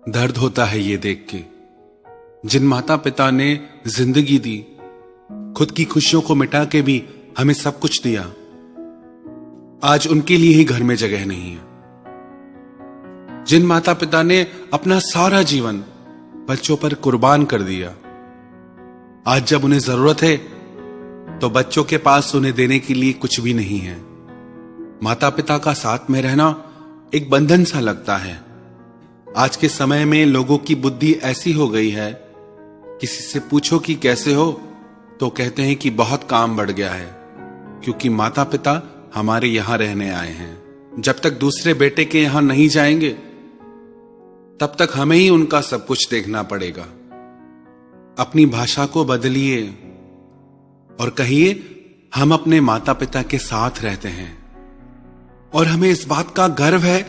दर्द होता है ये देख के, जिन माता पिता ने जिंदगी दी, खुद की खुशियों को मिटा के भी हमें सब कुछ दिया, आज उनके लिए ही घर में जगह नहीं है। जिन माता पिता ने अपना सारा जीवन बच्चों पर कुर्बान कर दिया, आज जब उन्हें जरूरत है तो बच्चों के पास उन्हें देने के लिए कुछ भी नहीं है। माता पिता का साथ में रहना एक बंधन सा लगता है। आज के समय में लोगों की बुद्धि ऐसी हो गई है, किसी से पूछो कि कैसे हो तो कहते हैं कि बहुत काम बढ़ गया है, क्योंकि माता पिता हमारे यहां रहने आए हैं। जब तक दूसरे बेटे के यहां नहीं जाएंगे तब तक हमें ही उनका सब कुछ देखना पड़ेगा। अपनी भाषा को बदलिए और कहिए हम अपने माता पिता के साथ रहते हैं और हमें इस बात का गर्व है,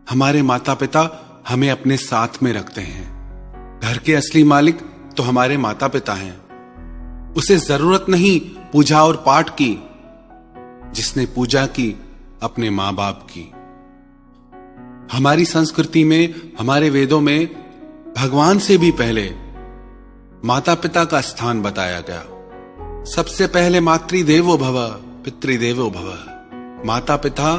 हमारे माता पिता हमें अपने साथ में रखते हैं। घर के असली मालिक तो हमारे माता पिता हैं। उसे जरूरत नहीं पूजा और पाठ की, जिसने पूजा की अपने मां बाप की। हमारी संस्कृति में, हमारे वेदों में भगवान से भी पहले माता पिता का स्थान बताया गया। सबसे पहले मातृदेवो भव पितृदेवो भव। माता पिता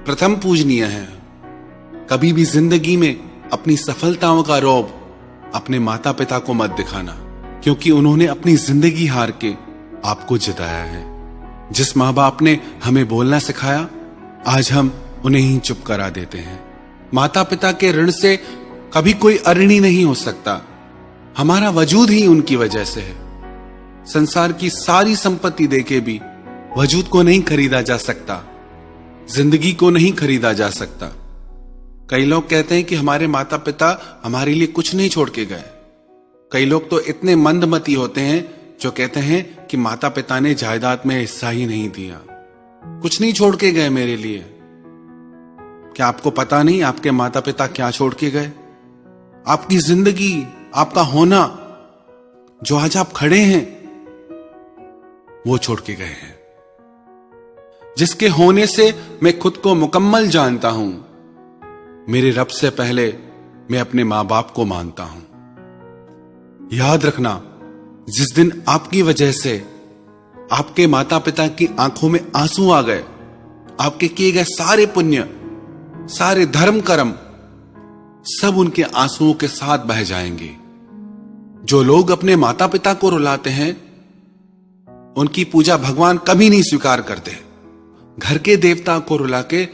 प्रथम पूजनीय हैं। कभी भी जिंदगी में अपनी सफलताओं का रौब अपने माता पिता को मत दिखाना, क्योंकि उन्होंने अपनी जिंदगी हार के आपको जिताया है। जिस मां बाप ने हमें बोलना सिखाया, आज हम उन्हें ही चुप करा देते हैं। माता पिता के ऋण से कभी कोई अऋणी नहीं हो सकता। हमारा वजूद ही उनकी वजह से है। संसार की सारी संपत्ति देके भी वजूद को नहीं खरीदा जा सकता, जिंदगी को नहीं खरीदा जा सकता। कई लोग कहते हैं कि हमारे माता पिता हमारे लिए कुछ नहीं छोड़ के गए। कई लोग तो इतने मंदमती होते हैं जो कहते हैं कि माता पिता ने जायदाद में हिस्सा ही नहीं दिया, कुछ नहीं छोड़ के गए मेरे लिए। क्या आपको पता नहीं आपके माता पिता क्या छोड़ के गए? आपकी जिंदगी, आपका होना, जो आज आप खड़े हैं, वो छोड़ के गए हैं। जिसके होने से मैं खुद को मुकम्मल जानता हूं, मेरे रब से पहले मैं अपने मां बाप को मानता हूं। याद रखना, जिस दिन आपकी वजह से आपके माता पिता की आंखों में आंसू आ गए, आपके किए गए सारे पुण्य, सारे धर्म कर्म सब उनके आंसुओं के साथ बह जाएंगे। जो लोग अपने माता पिता को रुलाते हैं, उनकी पूजा भगवान कभी नहीं स्वीकार करते। घर के देवता को रुला के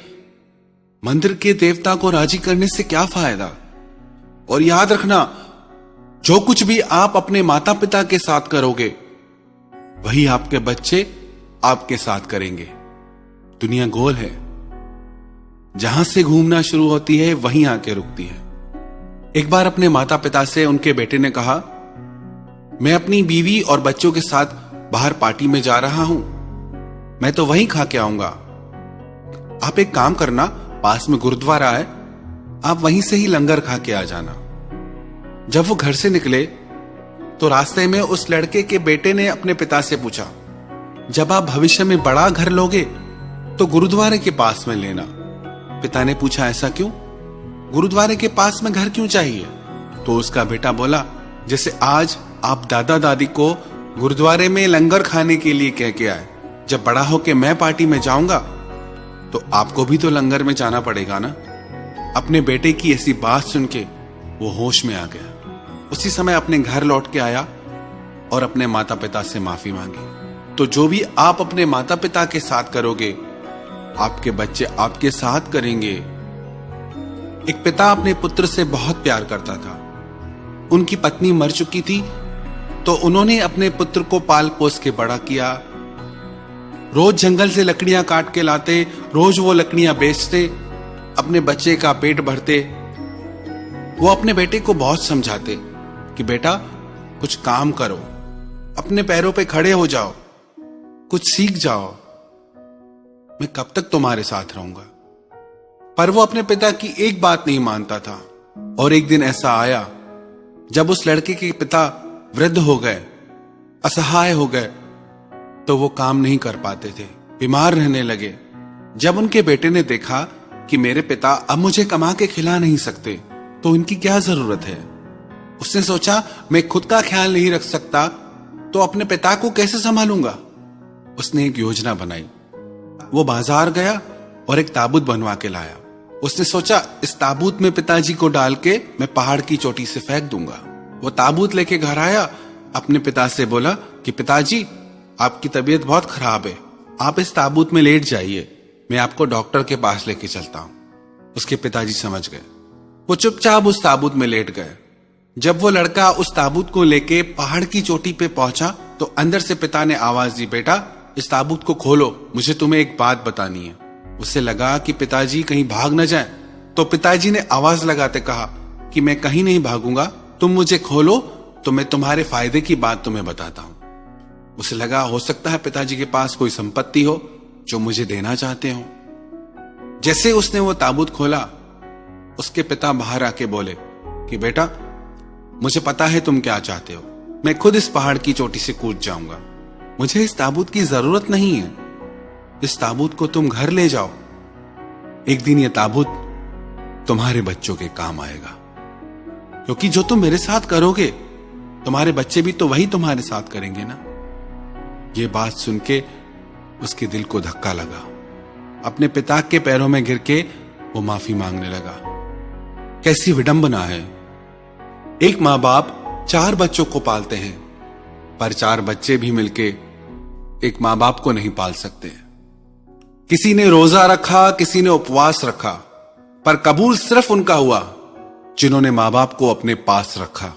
मंदिर के देवता को राजी करने से क्या फायदा? और याद रखना, जो कुछ भी आप अपने माता पिता के साथ करोगे, वही आपके बच्चे आपके साथ करेंगे। दुनिया गोल है, जहां से घूमना शुरू होती है वहीं आके रुकती है। एक बार अपने माता पिता से उनके बेटे ने कहा, मैं अपनी बीवी और बच्चों के साथ बाहर पार्टी में जा रहा हूं, मैं तो वहीं खा के आऊंगा। आप एक काम करना, पास में गुरुद्वारा है, आप वहीं से ही लंगर खा के आ जाना। जब वो घर से निकले तो रास्ते में उस लड़के के बेटे ने अपने पिता से पूछा, जब आप भविष्य में बड़ा घर लोगे तो गुरुद्वारे के पास में लेना। पिता ने पूछा, ऐसा क्यों? गुरुद्वारे के पास में घर क्यों चाहिए? तो उसका बेटा बोला, जैसे आज आप दादा दादी को गुरुद्वारे में लंगर खाने के लिए कह के आए, जब बड़ा होके मैं पार्टी में जाऊंगा तो आपको भी तो लंगर में जाना पड़ेगा ना। अपने बेटे की ऐसी बात सुन के वो होश में आ गया। उसी समय अपने घर लौट के आया और अपने माता पिता से माफी मांगी। तो जो भी आप अपने माता पिता के साथ करोगे, आपके बच्चे आपके साथ करेंगे। एक पिता अपने पुत्र से बहुत प्यार करता था। उनकी पत्नी मर चुकी थी, तो उन्होंने अपने पुत्र को पाल पोस के बड़ा किया। रोज जंगल से लकड़ियां काट के लाते, रोज वो लकड़ियां बेचते, अपने बच्चे का पेट भरते। वो अपने बेटे को बहुत समझाते कि बेटा कुछ काम करो, अपने पैरों पे खड़े हो जाओ, कुछ सीख जाओ, मैं कब तक तुम्हारे साथ रहूंगा। पर वो अपने पिता की एक बात नहीं मानता था। और एक दिन ऐसा आया जब उस लड़के के पिता वृद्ध हो गए, असहाय हो गए, तो वो काम नहीं कर पाते थे, बीमार रहने लगे। जब उनके बेटे ने देखा कि मेरे पिता अब मुझे कमा के खिला नहीं सकते, तो इनकी क्या जरूरत है। उसने सोचा मैं खुद का ख्याल नहीं रख सकता तो अपने पिता को कैसे संभालूंगा। उसने एक योजना बनाई। वो बाजार गया और एक ताबूत बनवा के लाया। उसने सोचा इस ताबूत में पिताजी को डाल के मैं पहाड़ की चोटी से फेंक दूंगा। वो ताबूत लेके घर आया, अपने पिता से बोला कि पिताजी आपकी तबीयत बहुत खराब है, आप इस ताबूत में लेट जाइए, मैं आपको डॉक्टर के पास लेके चलता हूं। उसके पिताजी समझ गए। वो चुपचाप उस ताबूत में लेट गए। जब वो लड़का उस ताबूत को लेके पहाड़ की चोटी पे पहुंचा तो अंदर से पिता ने आवाज दी, बेटा इस ताबूत को खोलो, मुझे तुम्हें एक बात बतानी है। उसे लगा कि पिताजी कहीं भाग न जाए, तो पिताजी ने आवाज लगाते कहा कि मैं कहीं नहीं भागूंगा, तुम मुझे खोलो तो मैं तुम्हारे फायदे की बात तुम्हें बताता हूं। उसे लगा हो सकता है पिताजी के पास कोई संपत्ति हो जो मुझे देना चाहते हो। जैसे उसने वो ताबूत खोला, उसके पिता बाहर आके बोले कि बेटा मुझे पता है तुम क्या चाहते हो, मैं खुद इस पहाड़ की चोटी से कूद जाऊंगा, मुझे इस ताबूत की जरूरत नहीं है, इस ताबूत को तुम घर ले जाओ, एक दिन ये ताबूत तुम्हारे बच्चों के काम आएगा, क्योंकि जो तुम मेरे साथ करोगे तुम्हारे बच्चे भी तो वही तुम्हारे साथ करेंगे ना। ये बात सुन के उसके दिल को धक्का लगा। अपने पिता के पैरों में गिर के वो माफी मांगने लगा। कैसी विडंबना है, एक माँ बाप 4 बच्चों को पालते हैं पर 4 बच्चे भी मिलके एक माँ बाप को नहीं पाल सकते। किसी ने रोजा रखा, किसी ने उपवास रखा, पर कबूल सिर्फ उनका हुआ जिन्होंने माँ बाप को अपने पास रखा।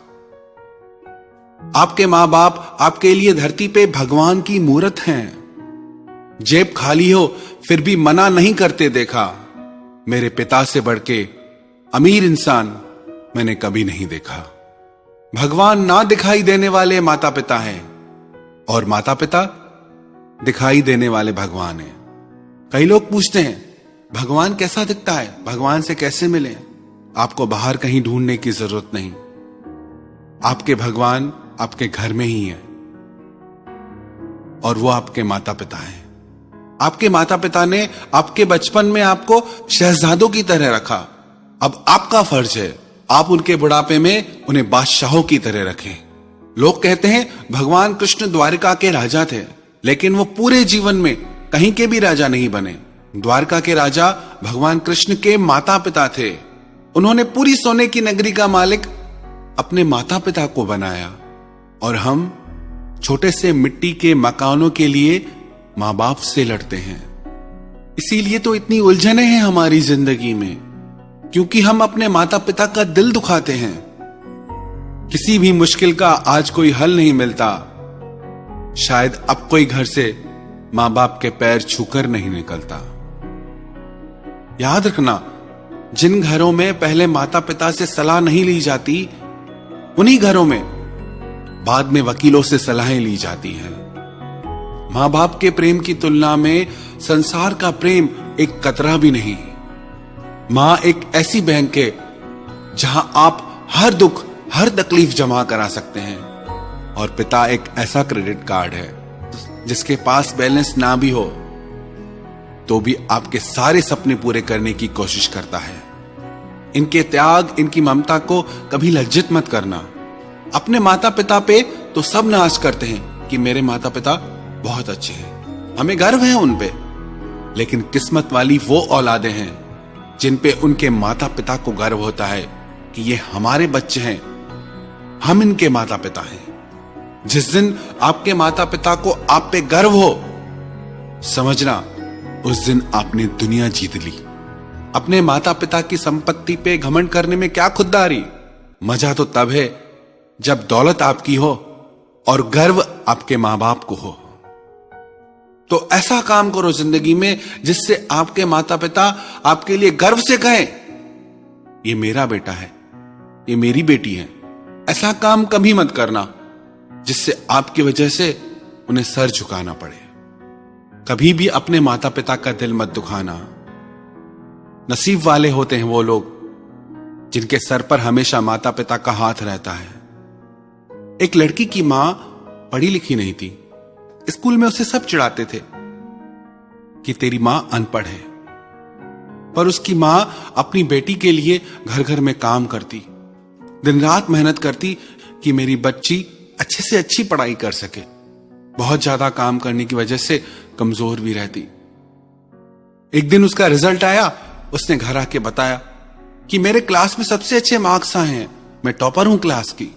आपके माँ बाप आपके लिए धरती पे भगवान की मूरत हैं। जेब खाली हो फिर भी मना नहीं करते देखा। मेरे पिता से बढ़ के अमीर इंसान मैंने कभी नहीं देखा। भगवान ना दिखाई देने वाले माता पिता हैं और माता पिता दिखाई देने वाले भगवान हैं। कई लोग पूछते हैं भगवान कैसा दिखता है, भगवान से कैसे मिले। आपको बाहर कहीं ढूंढने की जरूरत नहीं, आपके भगवान आपके घर में ही है और वो आपके माता पिता हैं। आपके माता पिता ने आपके बचपन में आपको शहजादों की तरह रखा। अब आपका फर्ज है आप उनके बुढ़ापे में उन्हें बादशाहों की तरह रखें। लोग कहते हैं भगवान कृष्ण द्वारिका के राजा थे, लेकिन वो पूरे जीवन में कहीं के भी राजा नहीं बने। द्वारका के राजा भगवान कृष्ण के माता पिता थे। उन्होंने पूरी सोने की नगरी का मालिक अपने माता पिता को बनाया और हम छोटे से मिट्टी के मकानों के लिए मां बाप से लड़ते हैं। इसीलिए तो इतनी उलझनें हैं हमारी जिंदगी में, क्योंकि हम अपने माता पिता का दिल दुखाते हैं। किसी भी मुश्किल का आज कोई हल नहीं मिलता। शायद अब कोई घर से मां बाप के पैर छूकर नहीं निकलता। याद रखना, जिन घरों में पहले माता पिता से सलाह नहीं ली जाती, उन्हीं घरों में बाद में वकीलों से सलाहें ली जाती हैं। मां बाप के प्रेम की तुलना में संसार का प्रेम एक कतरा भी नहीं। मां एक ऐसी बैंक है जहां आप हर दुख हर तकलीफ जमा करा सकते हैं, और पिता एक ऐसा क्रेडिट कार्ड है जिसके पास बैलेंस ना भी हो तो भी आपके सारे सपने पूरे करने की कोशिश करता है। इनके त्याग, इनकी ममता को कभी लज्जित मत करना। अपने माता पिता पे तो सब नाज करते हैं कि मेरे माता पिता बहुत अच्छे हैं, हमें गर्व है उन पे, लेकिन किस्मत वाली वो औलादें हैं जिन पे उनके माता पिता को गर्व होता है कि ये हमारे बच्चे हैं, हम इनके माता पिता हैं। जिस दिन आपके माता पिता को आप पे गर्व हो, समझना उस दिन आपने दुनिया जीत ली। अपने माता पिता की संपत्ति पे घमंड करने में क्या खुददारी। मजा तो तब है जब दौलत आपकी हो और गर्व आपके मां बाप को हो। तो ऐसा काम करो जिंदगी में जिससे आपके माता पिता आपके लिए गर्व से कहें, ये मेरा बेटा है, ये मेरी बेटी है। ऐसा काम कभी मत करना जिससे आपकी वजह से उन्हें सर झुकाना पड़े। कभी भी अपने माता पिता का दिल मत दुखाना। नसीब वाले होते हैं वो लोग जिनके सर पर हमेशा माता पिता का हाथ रहता है। एक लड़की की मां पढ़ी लिखी नहीं थी। स्कूल में उसे सब चिढ़ाते थे कि तेरी मां अनपढ़ है। पर उसकी मां अपनी बेटी के लिए घर घर में काम करती, दिन रात मेहनत करती कि मेरी बच्ची अच्छे से अच्छी पढ़ाई कर सके। बहुत ज्यादा काम करने की वजह से कमजोर भी रहती। एक दिन उसका रिजल्ट आया, उसने घर आके बताया कि मेरे क्लास में सबसे अच्छे मार्क्स आए हैं, मैं टॉपर हूं क्लास की।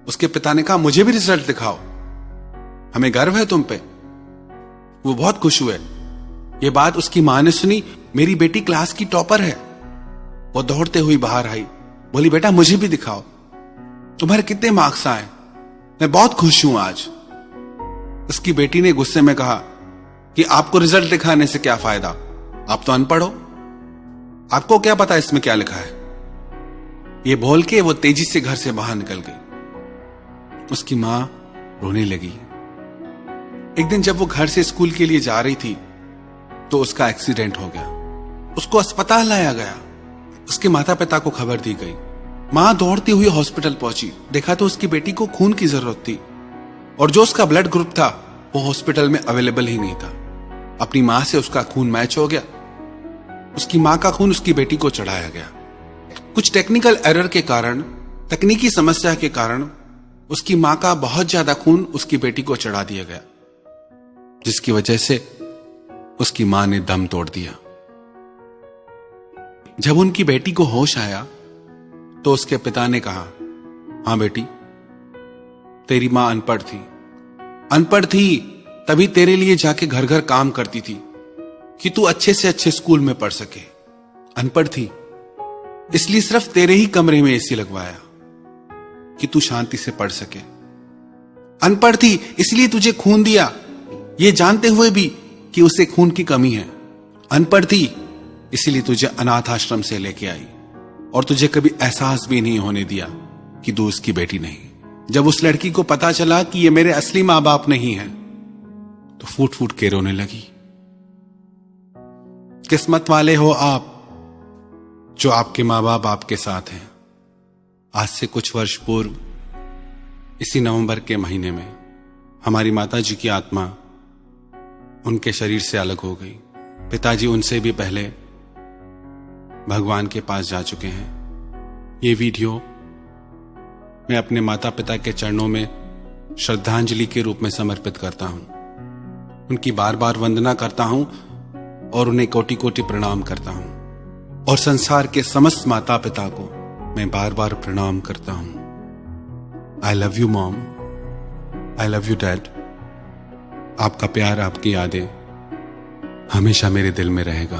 उसके पिता ने कहा मुझे भी रिजल्ट दिखाओ, हमें गर्व है तुम पे। वो बहुत खुश हुए। ये बात उसकी मां ने सुनी, मेरी बेटी क्लास की टॉपर है। वो दौड़ते हुई बाहर आई, बोली बेटा मुझे भी दिखाओ, तुम्हारे कितने मार्क्स आए, मैं बहुत खुश हूं आज। उसकी बेटी ने गुस्से में कहा कि आपको रिजल्ट दिखाने से क्या फायदा, आप तो अनपढ़ हो, आपको क्या पता इसमें क्या लिखा है। ये बोल के वो तेजी से घर से बाहर निकल गई। उसकी मां रोने लगी। एक दिन जब वो घर से स्कूल के लिए जा रही थी तो उसका एक्सीडेंट हो गया। उसको अस्पताल लाया गया। उसके माता पिता को खबर दी गई। मां दौड़ती हुई हॉस्पिटल पहुंची। देखा तो उसकी बेटी को खून की जरूरत थी और जो उसका ब्लड ग्रुप था वो हॉस्पिटल में अवेलेबल ही नहीं था। अपनी मां से उसका खून मैच हो गया। उसकी मां का खून उसकी बेटी को चढ़ाया गया। कुछ टेक्निकल एरर के कारण, तकनीकी समस्या के कारण उसकी मां का बहुत ज्यादा खून उसकी बेटी को चढ़ा दिया गया, जिसकी वजह से उसकी मां ने दम तोड़ दिया। जब उनकी बेटी को होश आया तो उसके पिता ने कहा, हां बेटी, तेरी मां अनपढ़ थी तभी तेरे लिए जाके घर घर काम करती थी कि तू अच्छे से अच्छे स्कूल में पढ़ सके। अनपढ़ थी इसलिए सिर्फ तेरे ही कमरे में एसी लगवाया कि तू शांति से पढ़ सके। अनपढ़ थी इसलिए तुझे खून दिया, ये जानते हुए भी कि उसे खून की कमी है। अनपढ़ थी इसलिए तुझे अनाथ आश्रम से लेके आई और तुझे कभी एहसास भी नहीं होने दिया कि तू उसकी बेटी नहीं। जब उस लड़की को पता चला कि ये मेरे असली मां बाप नहीं है तो फूट फूट के रोने लगी। किस्मत वाले हो आप जो आपके मां बाप आपके साथ हैं। आज से कुछ वर्ष पूर्व इसी नवंबर के महीने में हमारी माता जी की आत्मा उनके शरीर से अलग हो गई। पिताजी उनसे भी पहले भगवान के पास जा चुके हैं। ये वीडियो मैं अपने माता पिता के चरणों में श्रद्धांजलि के रूप में समर्पित करता हूं। उनकी बार बार वंदना करता हूं और उन्हें कोटि कोटि प्रणाम करता हूं। और संसार के समस्त माता पिता को मैं बार बार प्रणाम करता हूं। I love you mom, I love you dad. आपका प्यार, आपकी यादें हमेशा मेरे दिल में रहेगा।